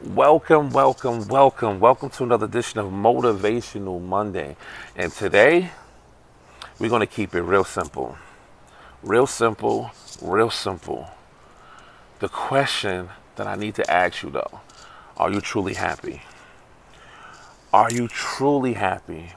Welcome, welcome, welcome. Welcome to another edition of Motivational Monday. And today, we're going to keep it real simple. Real simple, real simple. The question that I need to ask you though, are you truly happy? Are you truly happy?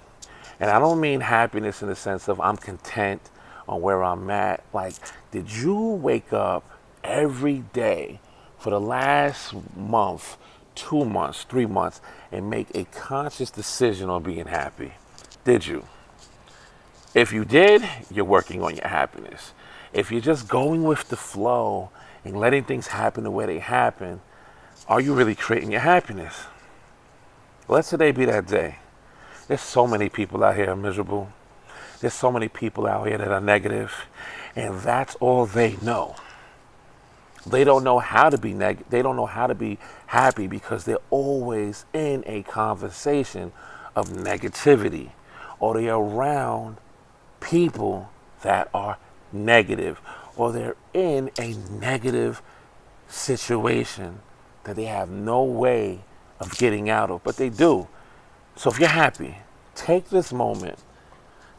And I don't mean happiness in the sense of I'm content on where I'm at. Like, did you wake up every day for the last month, 2 months, 3 months, and make a conscious decision on being happy? Did you? If you did, you're working on your happiness. If you're just going with the flow and letting things happen the way they happen, are you really creating your happiness? Let today be that day. There's so many people out here miserable. There's so many people out here that are negative, and that's all they know. They don't know how to be they don't know how to be happy because they're always in a conversation of negativity, or they're around people that are negative, or they're in a negative situation that they have no way of getting out of, but they do. So if you're happy, take this moment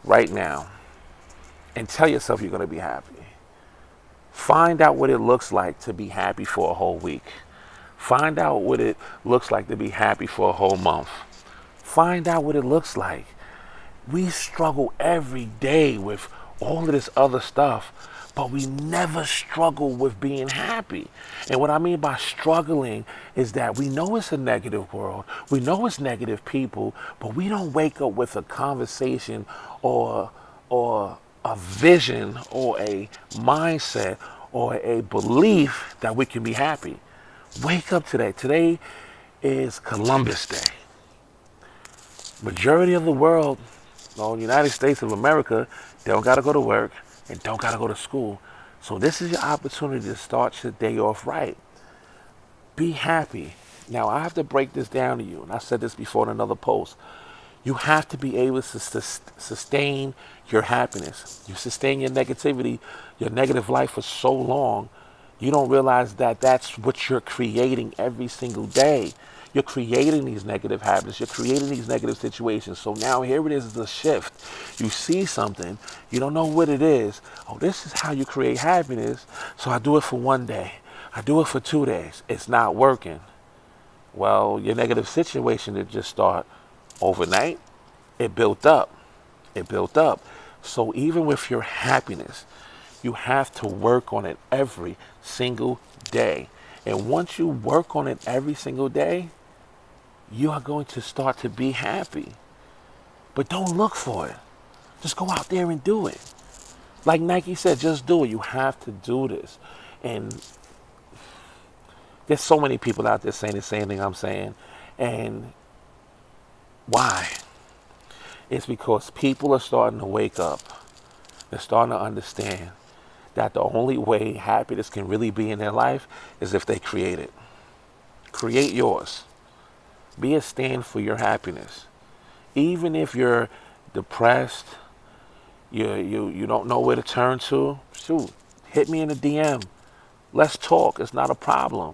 right now and tell yourself you're going to be happy. Find out what it looks like to be happy for a whole week. Find out what it looks like to be happy for a whole month. Find out what it looks like. We struggle every day with all of this other stuff, but we never struggle with being happy. And what I mean by struggling is that we know it's a negative world, we know it's negative people, but we don't wake up with a conversation or a vision or a mindset or a belief that we can be happy. Wake up today. Today is Columbus Day. Majority of the world, the United States of America, they don't got to go to work and don't got to go to school. So this is your opportunity to start your day off right. Be happy. Now, I have to break this down to you, and I said this before in another post. You have to be able to sustain your happiness. You sustain your negativity, your negative life for so long, you don't realize that that's what you're creating every single day. You're creating these negative habits. You're creating these negative situations. So now here it is, the shift. You see something. You don't know what it is. Oh, this is how you create happiness. So I do it for one day. I do it for 2 days. It's not working. Well, your negative situation did just start overnight. It built up. It built up. So even with your happiness, you have to work on it every single day. And once you work on it every single day, you are going to start to be happy. But don't look for it. Just go out there and do it. Like Nike said, just do it. You have to do this. And there's so many people out there saying the same thing I'm saying. And why? It's because people are starting to wake up. They're starting to understand that the only way happiness can really be in their life is if they create it. Create yours. Be a stand for your happiness. Even if you're depressed, you don't know where to turn to, shoot, hit me in the DM. Let's talk. It's not a problem.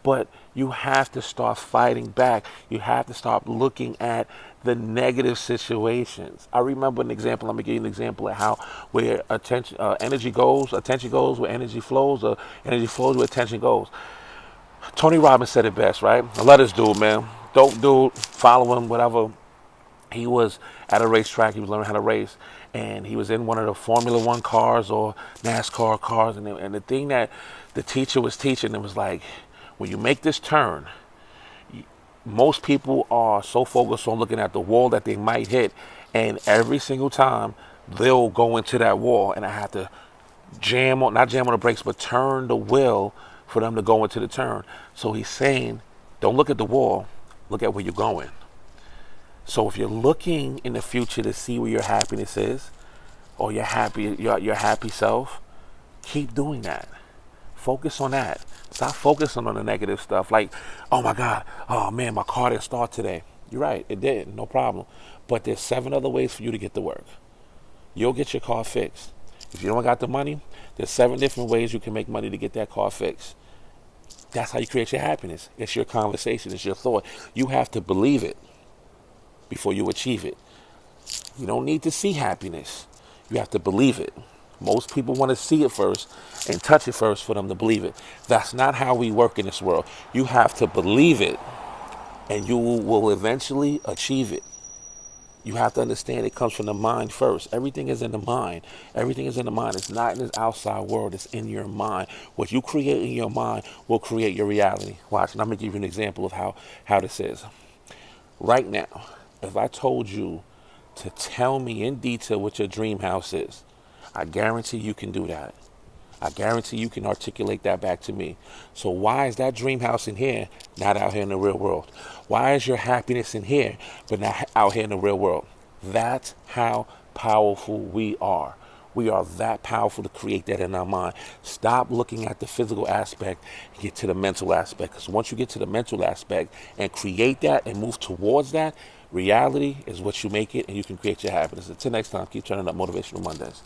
But you have to start fighting back. You have to start looking at the negative situations. I remember an example. I'm gonna give you an example of how where energy goes where energy flows, or energy flows where attention goes. Tony Robbins said it best, right? I love this dude, man. Dope dude. Follow him, whatever. He was at a racetrack. He was learning how to race, and he was in one of the Formula One cars or NASCAR cars. And the thing that the teacher was teaching, it was like, when you make this turn, most people are so focused on looking at the wall that they might hit, and every single time they'll go into that wall, and I have to not jam on the brakes, but turn the wheel for them to go into the turn. So he's saying, don't look at the wall, look at where you're going. So if you're looking in the future to see where your happiness is, or your happy self, keep doing that. Focus on that. Stop focusing on the negative stuff. Like, oh my God, oh man, my car didn't start today. You're right, it did, no problem. But there's 7 other ways for you to get to work. You'll get your car fixed. If you don't got the money, there's 7 different ways you can make money to get that car fixed. That's how you create your happiness. It's your conversation. It's your thought. You have to believe it before you achieve it. You don't need to see happiness. You have to believe it. Most people want to see it first and touch it first for them to believe it. That's not how we work in this world. You have to believe it and you will eventually achieve it. You have to understand it comes from the mind first. Everything is in the mind. Everything is in the mind. It's not in this outside world. It's in your mind. What you create in your mind will create your reality. Watch, and I'm going to give you an example of how this is. Right now, if I told you to tell me in detail what your dream house is, I guarantee you can do that. I guarantee you can articulate that back to me. So why is that dream house in here, not out here in the real world? Why is your happiness in here, but not out here in the real world? That's how powerful we are. We are that powerful to create that in our mind. Stop looking at the physical aspect and get to the mental aspect. Because once you get to the mental aspect and create that and move towards that, reality is what you make it, and you can create your happiness. Until next time, keep turning up Motivational Mondays.